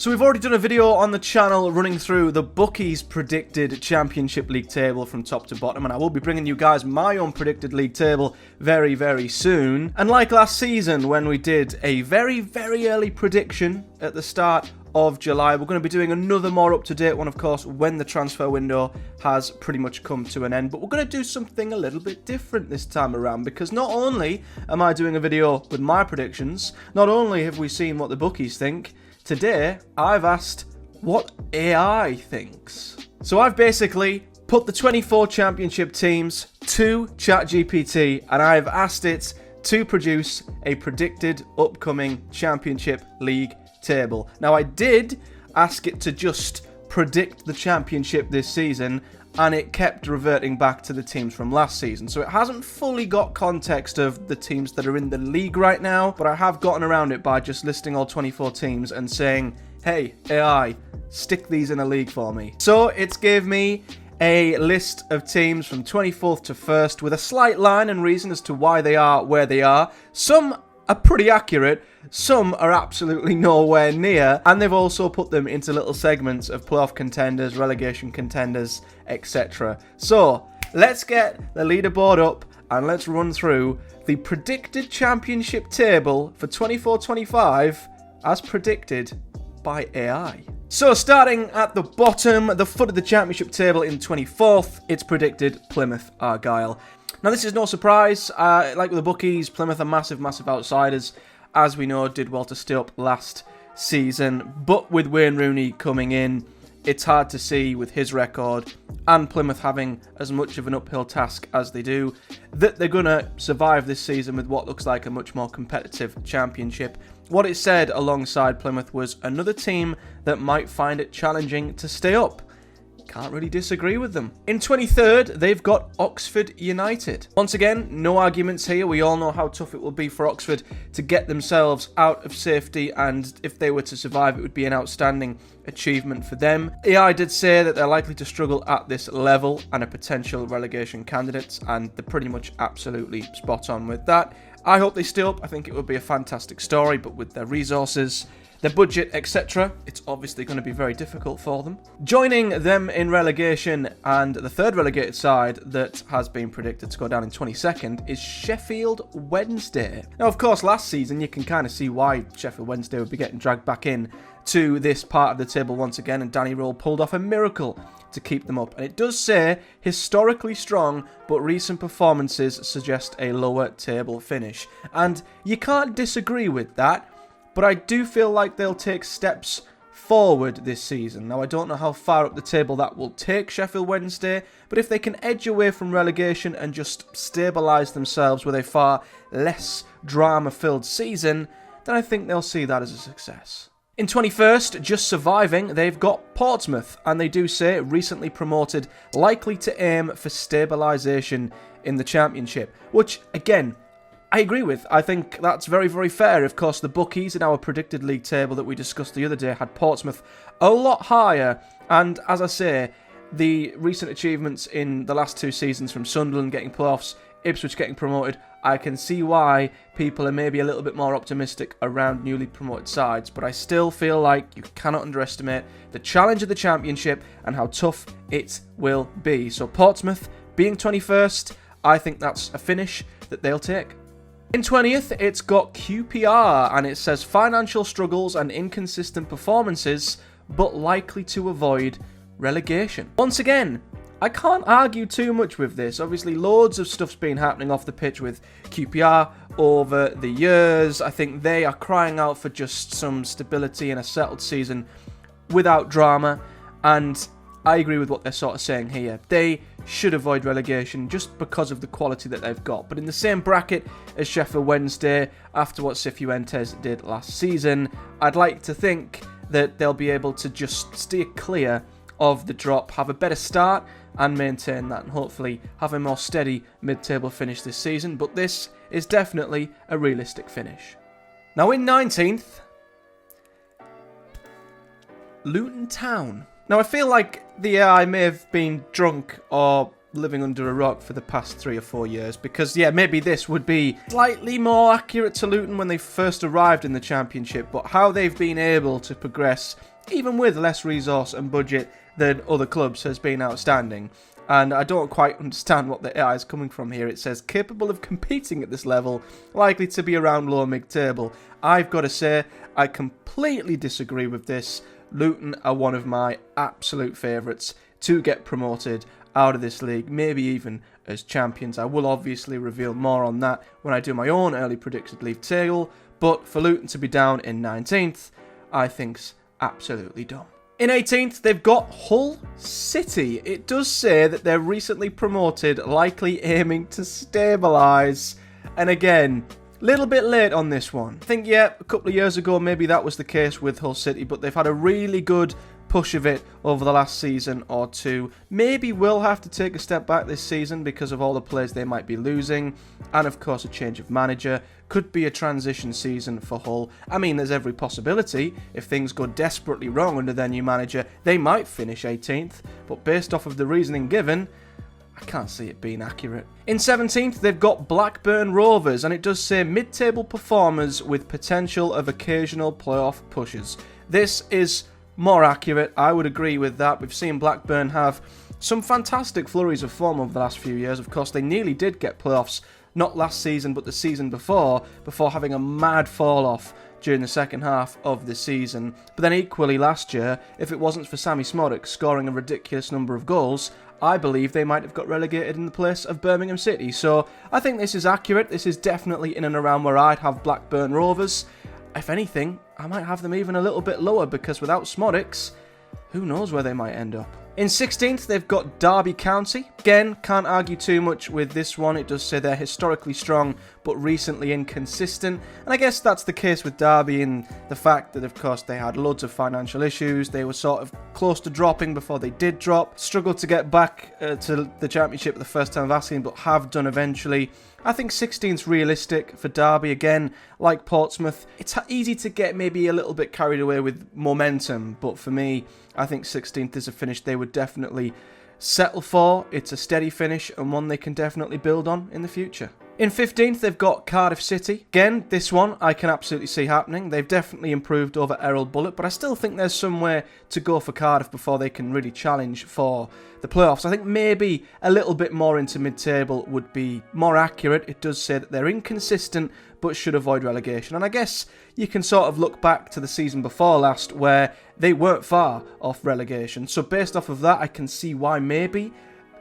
So we've already done a video on the channel running through the bookies predicted Championship League table from top to bottom, and I will be bringing you guys my own predicted league table very, very soon. And like last season when we did a very, very early prediction at the start of July, we're going to be doing another more up-to-date one, of course, when the transfer window has pretty much come to an end. But we're going to do something a little bit different this time around, because not only am I doing a video with my predictions, not only have we seen what the bookies think, today I've asked what AI thinks. So I've basically put the 24 championship teams to ChatGPT and I've asked it to produce a predicted upcoming Championship League table. Now, I did ask it to just predict the championship this season, and it kept reverting back to the teams from last season. So it hasn't fully got context of the teams that are in the league right now, but I have gotten around it by just listing all 24 teams and saying, hey, AI, stick these in a league for me. So it's gave me a list of teams from 24th to 1st with a slight line and reason as to why they are where they are. Some are pretty accurate, some are absolutely nowhere near, and they've also put them into little segments of playoff contenders, relegation contenders, etc. So let's get the leaderboard up and let's run through the predicted championship table for 24-25 as predicted by AI. So starting at the bottom, the foot of the championship table in 24th, it's predicted Plymouth Argyle. Now, this is no surprise. Like with the bookies, Plymouth are massive, massive outsiders. As we know, did well to stay up last season. But with Wayne Rooney coming in, it's hard to see with his record and Plymouth having as much of an uphill task as they do that they're going to survive this season with what looks like a much more competitive championship. What it said alongside Plymouth was another team that might find it challenging to stay up. Can't really disagree with them. In 23rd, they've got Oxford United. Once again, no arguments here. We all know how tough it will be for Oxford to get themselves out of safety, and if they were to survive, it would be an outstanding achievement for them. AI did say that they're likely to struggle at this level and are potential relegation candidates, and they're pretty much absolutely spot on with that. I hope they stay up. I think it would be a fantastic story, but with their resources, their budget, etc., it's obviously going to be very difficult for them. Joining them in relegation, and the third relegated side that has been predicted to go down in 22nd, is Sheffield Wednesday. Now, of course, last season you can kind of see why Sheffield Wednesday would be getting dragged back in to this part of the table once again, and Danny Röhl pulled off a miracle to keep them up. And it does say historically strong, but recent performances suggest a lower table finish. And you can't disagree with that. But I do feel like they'll take steps forward this season. Now, I don't know how far up the table that will take Sheffield Wednesday, but if they can edge away from relegation and just stabilise themselves with a far less drama-filled season, then I think they'll see that as a success. In 21st, just surviving, they've got Portsmouth, and they do say recently promoted, likely to aim for stabilisation in the Championship, which, again, I agree with. I think that's very, very fair. Of course, the bookies in our predicted league table that we discussed the other day had Portsmouth a lot higher. And as I say, the recent achievements in the last two seasons from Sunderland getting playoffs, Ipswich getting promoted, I can see why people are maybe a little bit more optimistic around newly promoted sides. But I still feel like you cannot underestimate the challenge of the Championship and how tough it will be. So Portsmouth being 21st, I think that's a finish that they'll take. In 20th, it's got QPR, and it says financial struggles and inconsistent performances, but likely to avoid relegation. Once again, I can't argue too much with this. Obviously, loads of stuff's been happening off the pitch with QPR over the years. I think they are crying out for just some stability and a settled season without drama, and I agree with what they're sort of saying here. They should avoid relegation just because of the quality that they've got. But in the same bracket as Sheffield Wednesday, after what Cifuentes did last season, I'd like to think that they'll be able to just steer clear of the drop, have a better start and maintain that, and hopefully have a more steady mid-table finish this season. But this is definitely a realistic finish. Now in 19th, Luton Town. Now, I feel like the AI may have been drunk or living under a rock for the past 3 or 4 years, because yeah, maybe this would be slightly more accurate to Luton when they first arrived in the Championship, but how they've been able to progress, even with less resource and budget than other clubs, has been outstanding. And I don't quite understand what the AI is coming from here. It says capable of competing at this level, likely to be around lower mid-table. I've got to say, I completely disagree with this. Luton are one of my absolute favourites to get promoted out of this league, maybe even as champions. I will obviously reveal more on that when I do my own early predicted league table, but for Luton to be down in 19th, I think's absolutely dumb. In 18th, they've got Hull City. It does say that they're recently promoted, likely aiming to stabilise. And again, little bit late on this one. I think, yeah, a couple of years ago, maybe that was the case with Hull City, but they've had a really good push of it over the last season or two. Maybe will have to take a step back this season because of all the players they might be losing, and of course a change of manager. Could be a transition season for Hull. I mean, there's every possibility. If things go desperately wrong under their new manager, they might finish 18th, but based off of the reasoning given, I can't see it being accurate. In 17th, they've got Blackburn Rovers, and it does say mid-table performers with potential of occasional playoff pushes. This is more accurate. I would agree with that. We've seen Blackburn have some fantastic flurries of form over the last few years. Of course, they nearly did get playoffs, not last season, but the season before having a mad fall-off during the second half of the season. But then equally last year, if it wasn't for Sammy Smodic scoring a ridiculous number of goals, I believe they might have got relegated in the place of Birmingham City. So I think this is accurate. This is definitely in and around where I'd have Blackburn Rovers. If anything, I might have them even a little bit lower, because without Smodics, who knows where they might end up. In 16th, they've got Derby County. Again, can't argue too much with this one. It does say they're historically strong, but recently inconsistent. And I guess that's the case with Derby, in the fact that, of course, they had loads of financial issues. They were sort of close to dropping before they did drop. Struggled to get back to the Championship the first time of asking, but have done eventually. I think 16th's realistic for Derby. Again, like Portsmouth, it's easy to get maybe a little bit carried away with momentum, but for me, I think 16th is a finish they would definitely settle for. It's a steady finish and one they can definitely build on in the future. In 15th, they've got Cardiff City. Again, this one I can absolutely see happening. They've definitely improved over Errol Bullitt, but I still think there's somewhere to go for Cardiff before they can really challenge for the playoffs. I think maybe a little bit more into mid-table would be more accurate. It does say that they're inconsistent, but should avoid relegation. And I guess you can sort of look back to the season before last, where they weren't far off relegation. So based off of that, I can see why maybe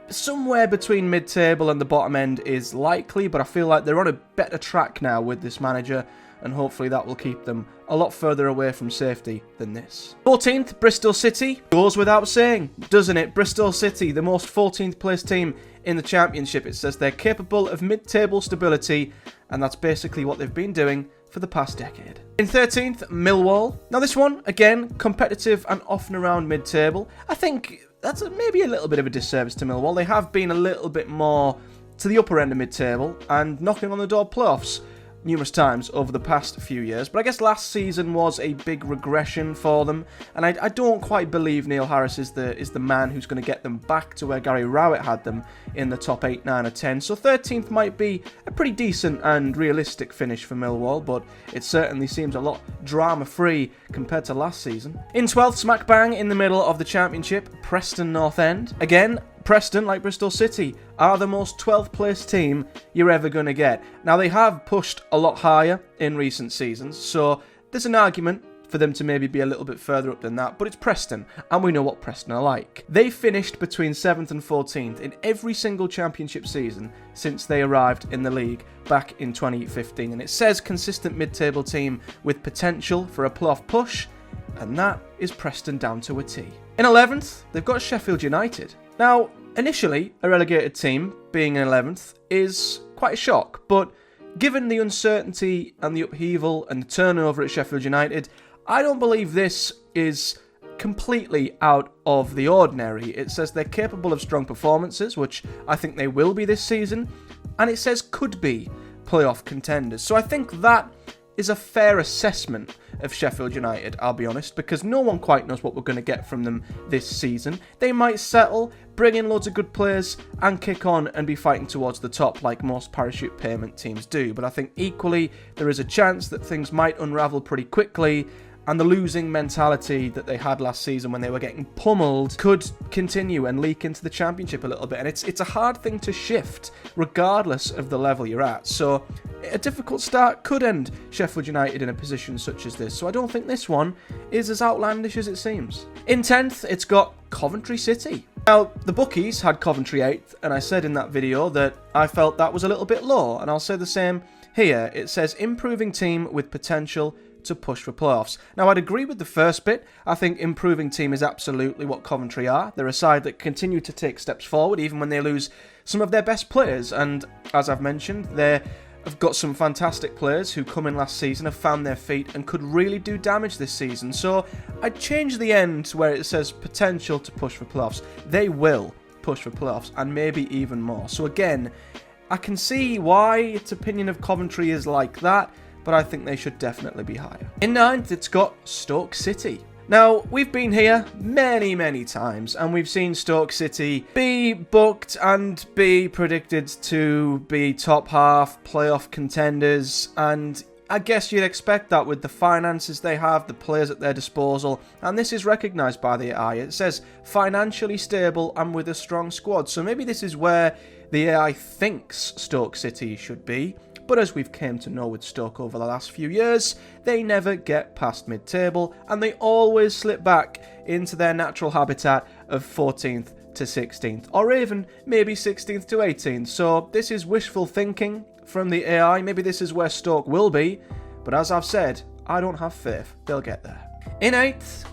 somewhere between mid-table and the bottom end is likely, but I feel like they're on a better track now with this manager, and hopefully that will keep them a lot further away from safety than this. 14th, Bristol City. Goes without saying, doesn't it? Bristol City, the most 14th place team in the Championship. It says they're capable of mid-table stability, and that's basically what they've been doing for the past decade. In 13th, Millwall. Now this one, again, competitive and often around mid-table. I think that's maybe a little bit of a disservice to Millwall. They have been a little bit more to the upper end of mid-table and knocking on the door of playoffs numerous times over the past few years. But I guess last season was a big regression for them, and I don't quite believe Neil Harris is the man who's going to get them back to where Gary Rowett had them in the top 8, 9 or 10. So 13th might be a pretty decent and realistic finish for Millwall, but it certainly seems a lot drama-free compared to last season. In 12th, smack bang in the middle of the Championship, Preston North End. Again, Preston, like Bristol City, are the most 12th place team you're ever going to get. Now, they have pushed a lot higher in recent seasons, so there's an argument for them to maybe be a little bit further up than that, but it's Preston, and we know what Preston are like. They finished between 7th and 14th in every single Championship season since they arrived in the league back in 2015, and it says consistent mid-table team with potential for a playoff push, and that is Preston down to a T. In 11th, they've got Sheffield United. Now, initially, a relegated team being in 11th is quite a shock, but given the uncertainty and the upheaval and the turnover at Sheffield United, I don't believe this is completely out of the ordinary. It says they're capable of strong performances, which I think they will be this season, and it says could be playoff contenders. So I think that is a fair assessment of Sheffield United, I'll be honest, because no one quite knows what we're going to get from them this season. They might settle, bring in loads of good players, and kick on and be fighting towards the top like most parachute payment teams do. But I think equally, there is a chance that things might unravel pretty quickly, and the losing mentality that they had last season when they were getting pummeled could continue and leak into the Championship a little bit. And it's a hard thing to shift, regardless of the level you're at. So a difficult start could end Sheffield United in a position such as this. So I don't think this one is as outlandish as it seems. In 10th, it's got Coventry City. Now, the bookies had Coventry 8th, and I said in that video that I felt that was a little bit low, and I'll say the same here. It says improving team with potential to push for playoffs. Now, I'd agree with the first bit. I think improving team is absolutely what Coventry are. They're a side that continue to take steps forward even when they lose some of their best players, and as I've mentioned, they've got some fantastic players who come in last season, have found their feet and could really do damage this season. So I'd change the end to where it says potential to push for playoffs. They will push for playoffs, and maybe even more. So again, I can see why its opinion of Coventry is like that, but I think they should definitely be higher. In 9th, it's got Stoke City. Now, we've been here many times, and we've seen Stoke City be booked and be predicted to be top half playoff contenders, and I guess you'd expect that with the finances they have, the players at their disposal, and this is recognised by the AI. It says financially stable and with a strong squad, so maybe this is where the AI thinks Stoke City should be. But as we've came to know with Stoke over the last few years, they never get past mid-table, and they always slip back into their natural habitat of 14th to 16th, or even maybe 16th to 18th. So this is wishful thinking from the AI. Maybe this is where Stoke will be, but as I've said, I don't have faith they'll get there. In 8th,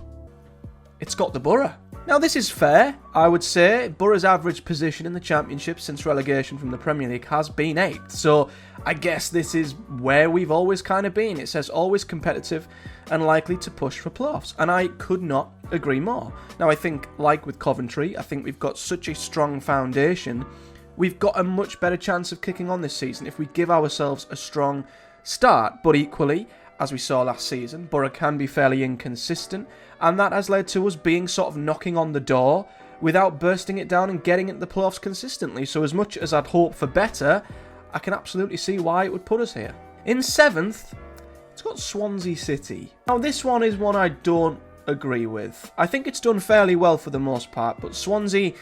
it's got the Boro. Now, this is fair, I would say. Boro's average position in the Championship since relegation from the Premier League has been 8th, so I guess this is where we've always kind of been. It says always competitive and likely to push for playoffs, and I could not agree more. Now, I think, like with Coventry, I think we've got such a strong foundation. We've got a much better chance of kicking on this season if we give ourselves a strong start, but equally, as we saw last season, Boro can be fairly inconsistent, and that has led to us being sort of knocking on the door without bursting it down and getting into the playoffs consistently. So as much as I'd hope for better, I can absolutely see why it would put us here. In 7th, it's got Swansea City. Now, this one is one I don't agree with. I think it's done fairly well for the most part, but Swansea,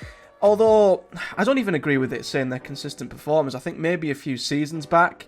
although I don't even agree with it saying they're consistent performers, I think maybe a few seasons back,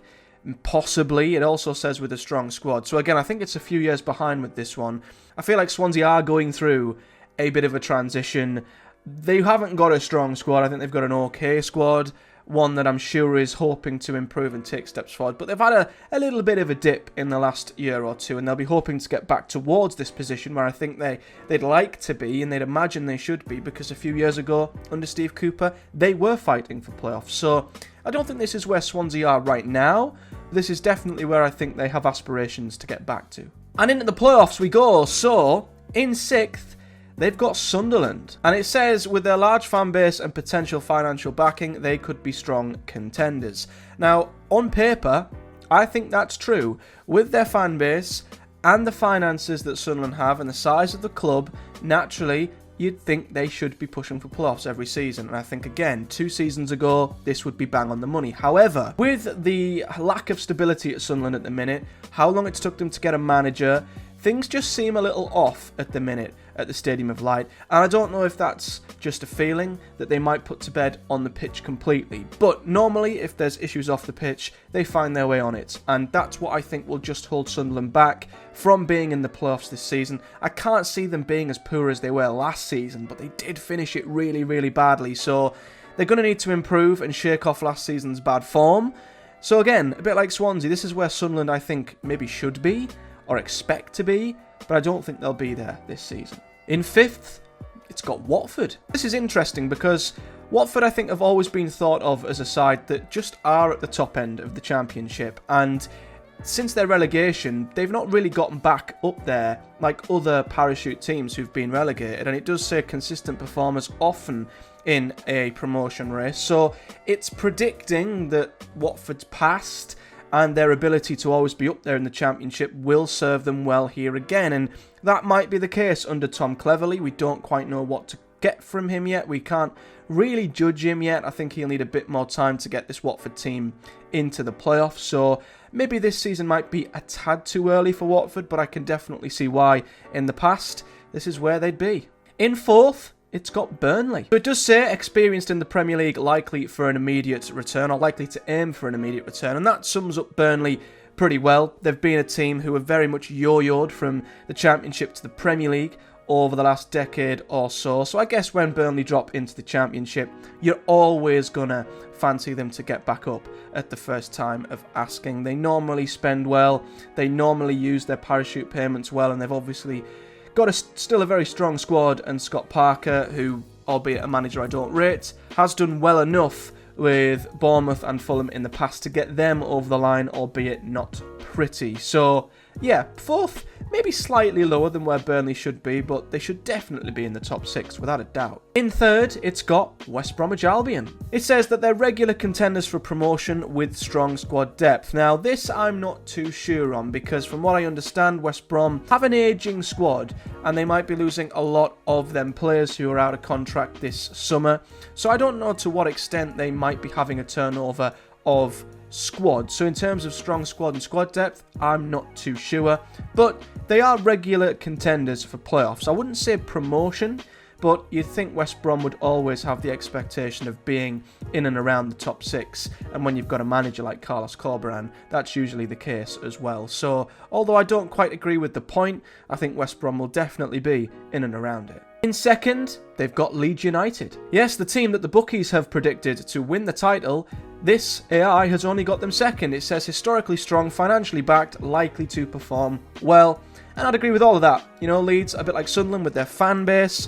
possibly. It also says with a strong squad. So again, I think it's a few years behind with this one. I feel like Swansea are going through a bit of a transition. They haven't got a strong squad. I think they've got an okay squad. One that I'm sure is hoping to improve and take steps forward. But they've had a little bit of a dip in the last year or two, and they'll be hoping to get back towards this position where I think they'd like to be and they'd imagine they should be, because a few years ago, under Steve Cooper, they were fighting for playoffs. So I don't think this is where Swansea are right now. This is definitely where I think they have aspirations to get back to. And into the playoffs we go. So, in 6th, they've got Sunderland. And it says, with their large fan base and potential financial backing, they could be strong contenders. Now, on paper, I think that's true. With their fan base and the finances that Sunderland have and the size of the club, naturally, you'd think they should be pushing for playoffs every season. And I think, again, 2 seasons ago, this would be bang on the money. However, with the lack of stability at Sunderland at the minute, how long it's took them to get a manager, things just seem a little off at the minute at the Stadium of Light, and I don't know if that's just a feeling that they might put to bed on the pitch completely. But normally, if there's issues off the pitch, they find their way on it, and that's what I think will just hold Sunderland back from being in the playoffs this season. I can't see them being as poor as they were last season, but they did finish it really badly, so they're going to need to improve and shake off last season's bad form. So again, a bit like Swansea, this is where Sunderland I think maybe should be, or expect to be, but I don't think they'll be there this season. In 5th, it's got Watford. This is interesting because Watford, I think, have always been thought of as a side that just are at the top end of the Championship, and since their relegation, they've not really gotten back up there like other parachute teams who've been relegated, and it does say consistent performers often in a promotion race, so it's predicting that Watford's past and their ability to always be up there in the Championship will serve them well here again. And that might be the case under Tom Cleverley. We don't quite know what to get from him yet. We can't really judge him yet. I think he'll need a bit more time to get this Watford team into the playoffs. So maybe this season might be a tad too early for Watford, but I can definitely see why in the past this is where they'd be. In fourth, it's got Burnley. So it does say experienced in the Premier League, likely for an immediate return, or likely to aim for an immediate return, and that sums up Burnley pretty well. They've been a team who have very much yo-yoed from the Championship to the Premier League over the last decade or so. So I guess when Burnley drop into the Championship, you're always going to fancy them to get back up at the first time of asking. They normally spend well, they normally use their parachute payments well, and they've obviously got still a very strong squad, and Scott Parker, who, albeit a manager I don't rate, has done well enough with Bournemouth and Fulham in the past to get them over the line, albeit not pretty. So yeah, fourth, maybe slightly lower than where Burnley should be, but they should definitely be in the top 6 without a doubt. In third, it's got West Bromwich Albion. It says that they're regular contenders for promotion with strong squad depth. Now this I'm not too sure on, because from what I understand, West Brom have an ageing squad and they might be losing a lot of them players who are out of contract this summer. So I don't know to what extent they might be having a turnover of squad. So in terms of strong squad and squad depth, I'm not too sure, but they are regular contenders for playoffs. I wouldn't say promotion, but you'd think West Brom would always have the expectation of being in and around the top 6, and when you've got a manager like Carlos Corberán, that's usually the case as well. So although I don't quite agree with the point, I think West Brom will definitely be in and around it. In second, they've got Leeds United. Yes, the team that the bookies have predicted to win the title. This AI has only got them second. It says historically strong, financially backed, likely to perform well. And I'd agree with all of that. You know, Leeds, a bit like Sunderland with their fan base.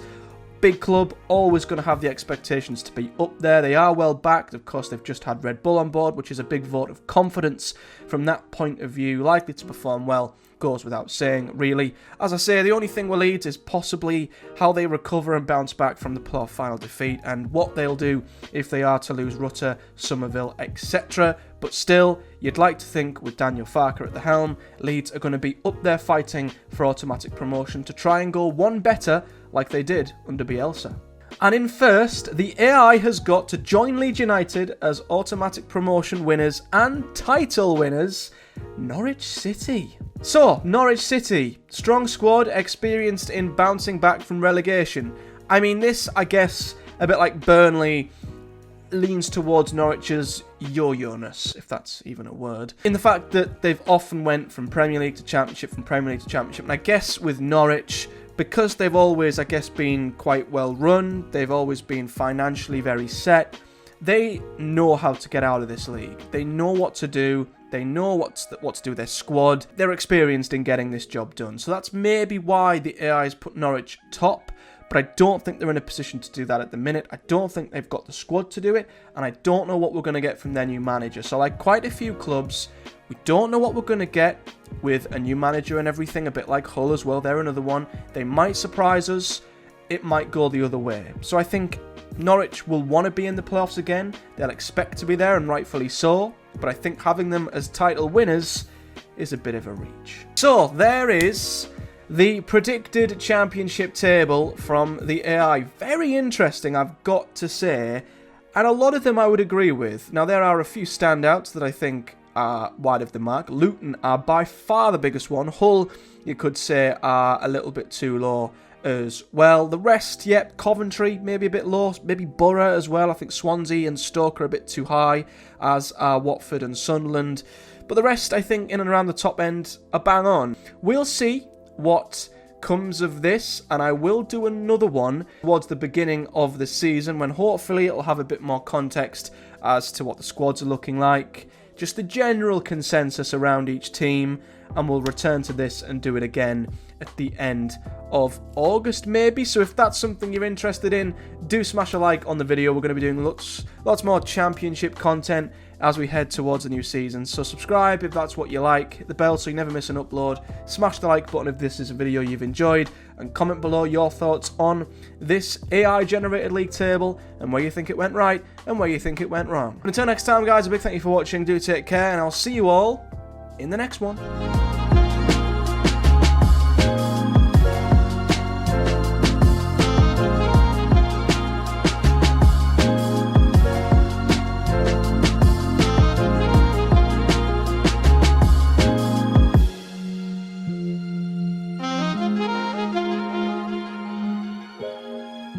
Big club, always going to have the expectations to be up there. They are well backed. Of course, they've just had Red Bull on board, which is a big vote of confidence from that point of view. Likely to perform well, goes without saying, really. As I say, the only thing with Leeds is possibly how they recover and bounce back from the playoff final defeat, and what they'll do if they are to lose Rutter, Somerville, etc. But still, you'd like to think with Daniel Farke at the helm, Leeds are going to be up there fighting for automatic promotion to try and go one better like they did under Bielsa. And in first, the AI has got to join Leeds United as automatic promotion winners and title winners, Norwich City. So, Norwich City, strong squad, experienced in bouncing back from relegation. I mean, this, I guess, a bit like Burnley, leans towards Norwich's yo-yo-ness, if that's even a word, in the fact that they've often went from Premier League to Championship, from Premier League to Championship. And I guess with Norwich, because they've always, I guess, been quite well run, they've always been financially very set, they know how to get out of this league. They know what to do. They know what to do with their squad. They're experienced in getting this job done. So that's maybe why the AI's put Norwich top, but I don't think they're in a position to do that at the minute. I don't think they've got the squad to do it, and I don't know what we're going to get from their new manager. So like quite a few clubs, we don't know what we're going to get with a new manager and everything, a bit like Hull as well. They're another one. They might surprise us. It might go the other way. So I think Norwich will want to be in the playoffs again. They'll expect to be there, and rightfully so. But I think having them as title winners is a bit of a reach. So there is the predicted championship table from the AI. Very interesting, I've got to say. And a lot of them I would agree with. Now, there are a few standouts that I think are wide of the mark. Luton are by far the biggest one. Hull, you could say, are a little bit too low as well. The rest, yep, Coventry, maybe a bit low. Maybe Boro as well. I think Swansea and Stoke are a bit too high, as are Watford and Sunderland. But the rest, I think, in and around the top end are bang on. We'll see what comes of this, and I will do another one towards the beginning of the season when hopefully it'll have a bit more context as to what the squads are looking like, just the general consensus around each team, and we'll return to this and do it again at the end of August maybe. So if that's something you're interested in, do smash a like on the video. We're going to be doing lots more championship content as we head towards the new season. So subscribe if that's what you like, hit the bell so you never miss an upload, smash the like button if this is a video you've enjoyed, and comment below your thoughts on this AI generated league table and where you think it went right and where you think it went wrong. Until next time guys, a big thank you for watching, do take care, and I'll see you all in the next one.